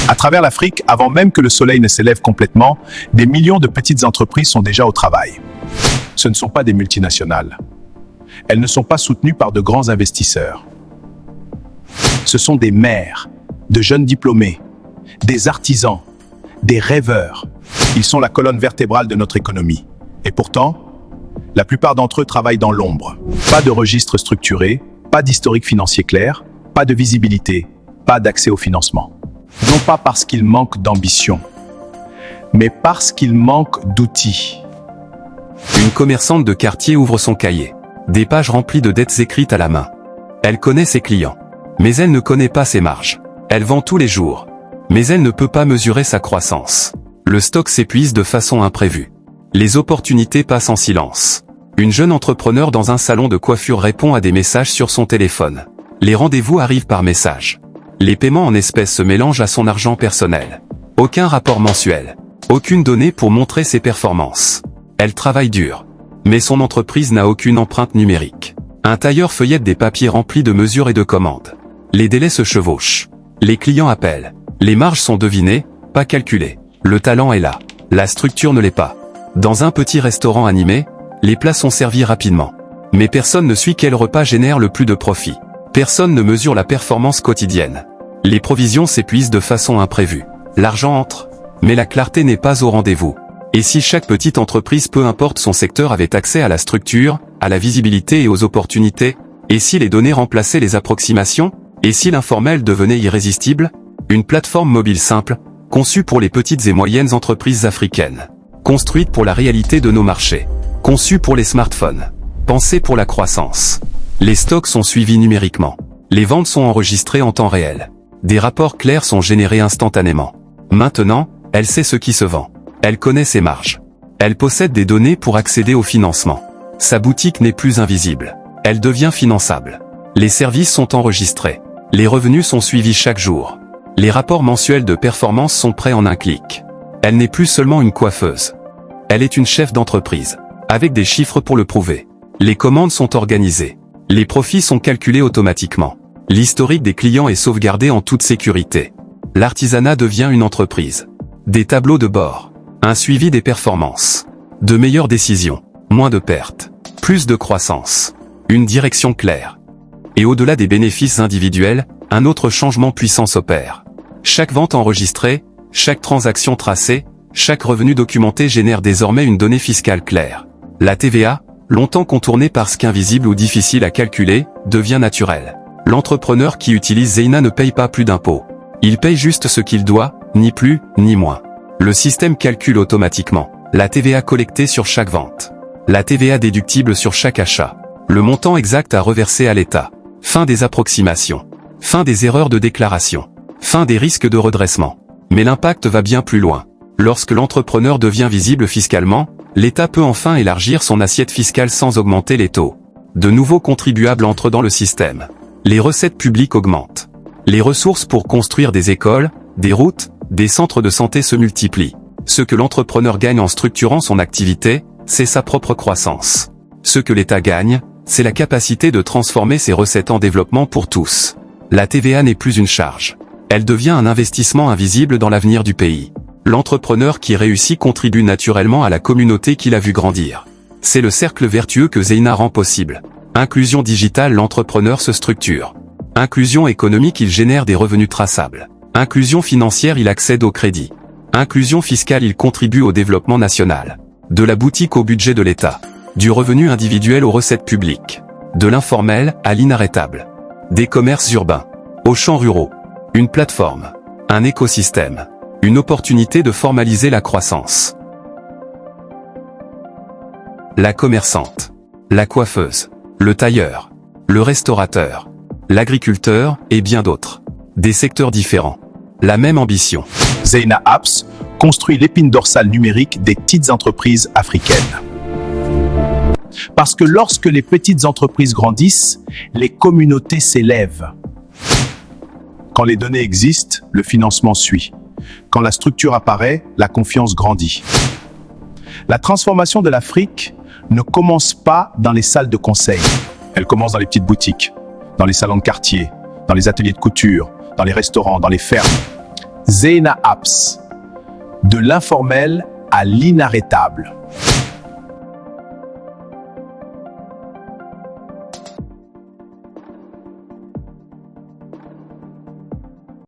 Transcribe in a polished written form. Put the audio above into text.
À travers l'Afrique, avant même que le soleil ne s'élève complètement, des millions de petites entreprises sont déjà au travail. Ce ne sont pas des multinationales. Elles ne sont pas soutenues par de grands investisseurs. Ce sont des mères, de jeunes diplômés, des artisans, des rêveurs. Ils sont la colonne vertébrale de notre économie. Et pourtant, la plupart d'entre eux travaillent dans l'ombre. Pas de registre structuré, pas d'historique financier clair, pas de visibilité, pas d'accès au financement. Non pas parce qu'ils manquent d'ambition, mais parce qu'ils manquent d'outils. Une commerçante de quartier ouvre son cahier. Des pages remplies de dettes écrites à la main. Elle connaît ses clients, mais elle ne connaît pas ses marges. Elle vend tous les jours, mais elle ne peut pas mesurer sa croissance. Le stock s'épuise de façon imprévue. Les opportunités passent en silence. Une jeune entrepreneur dans un salon de coiffure répond à des messages sur son téléphone. Les rendez-vous arrivent par message. Les paiements en espèces se mélangent à son argent personnel. Aucun rapport mensuel. Aucune donnée pour montrer ses performances. Elle travaille dur. Mais son entreprise n'a aucune empreinte numérique. Un tailleur feuillette des papiers remplis de mesures et de commandes. Les délais se chevauchent. Les clients appellent. Les marges sont devinées, pas calculées. Le talent est là. La structure ne l'est pas. Dans un petit restaurant animé, les plats sont servis rapidement. Mais personne ne suit quel repas génère le plus de profit. Personne ne mesure la performance quotidienne. Les provisions s'épuisent de façon imprévue. L'argent entre, mais la clarté n'est pas au rendez-vous. Et si chaque petite entreprise, peu importe son secteur, avait accès à la structure, à la visibilité et aux opportunités? Et si les données remplaçaient les approximations? Et si l'informel devenait irrésistible? Une plateforme mobile simple, conçue pour les petites et moyennes entreprises africaines. Construite pour la réalité de nos marchés. Conçue pour les smartphones. Pensée pour la croissance. Les stocks sont suivis numériquement. Les ventes sont enregistrées en temps réel. Des rapports clairs sont générés instantanément. Maintenant, elle sait ce qui se vend. Elle connaît ses marges. Elle possède des données pour accéder au financement. Sa boutique n'est plus invisible. Elle devient finançable. Les services sont enregistrés. Les revenus sont suivis chaque jour. Les rapports mensuels de performance sont prêts en un clic. Elle n'est plus seulement une coiffeuse. Elle est une chef d'entreprise. Avec des chiffres pour le prouver. Les commandes sont organisées. Les profits sont calculés automatiquement. L'historique des clients est sauvegardé en toute sécurité. L'artisanat devient une entreprise. Des tableaux de bord. Un suivi des performances. De meilleures décisions. Moins de pertes. Plus de croissance. Une direction claire. Et au-delà des bénéfices individuels, un autre changement puissant s'opère. Chaque vente enregistrée, chaque transaction tracée, chaque revenu documenté génère désormais une donnée fiscale claire. La TVA, longtemps contournée parce qu'invisible ou difficile à calculer, devient naturelle. L'entrepreneur qui utilise Zeina ne paye pas plus d'impôts. Il paye juste ce qu'il doit, ni plus, ni moins. Le système calcule automatiquement la TVA collectée sur chaque vente, la TVA déductible sur chaque achat, le montant exact à reverser à l'État. Fin des approximations. Fin des erreurs de déclaration. Fin des risques de redressement. Mais l'impact va bien plus loin. Lorsque l'entrepreneur devient visible fiscalement, l'État peut enfin élargir son assiette fiscale sans augmenter les taux. De nouveaux contribuables entrent dans le système. Les recettes publiques augmentent. Les ressources pour construire des écoles, des routes, des centres de santé se multiplient. Ce que l'entrepreneur gagne en structurant son activité, c'est sa propre croissance. Ce que l'État gagne, c'est la capacité de transformer ses recettes en développement pour tous. La TVA n'est plus une charge. Elle devient un investissement invisible dans l'avenir du pays. L'entrepreneur qui réussit contribue naturellement à la communauté qui l'a vu grandir. C'est le cercle vertueux que Zeina rend possible. Inclusion digitale, l'entrepreneur se structure. Inclusion économique, il génère des revenus traçables. Inclusion financière, il accède au crédit. Inclusion fiscale, il contribue au développement national. De la boutique au budget de l'État. Du revenu individuel aux recettes publiques. De l'informel à l'inarrêtable. Des commerces urbains. Aux champs ruraux. Une plateforme. Un écosystème. Une opportunité de formaliser la croissance. La commerçante. La coiffeuse. Le tailleur. Le restaurateur. L'agriculteur et bien d'autres. Des secteurs différents. La même ambition. Zeina Apps construit l'épine dorsale numérique des petites entreprises africaines. Parce que lorsque les petites entreprises grandissent, les communautés s'élèvent. Quand les données existent, le financement suit. Quand la structure apparaît, la confiance grandit. La transformation de l'Afrique ne commence pas dans les salles de conseil. Elle commence dans les petites boutiques, dans les salons de quartier, dans les ateliers de couture, dans les restaurants, dans les fermes. Zena Apps. De l'informel à l'inarrêtable.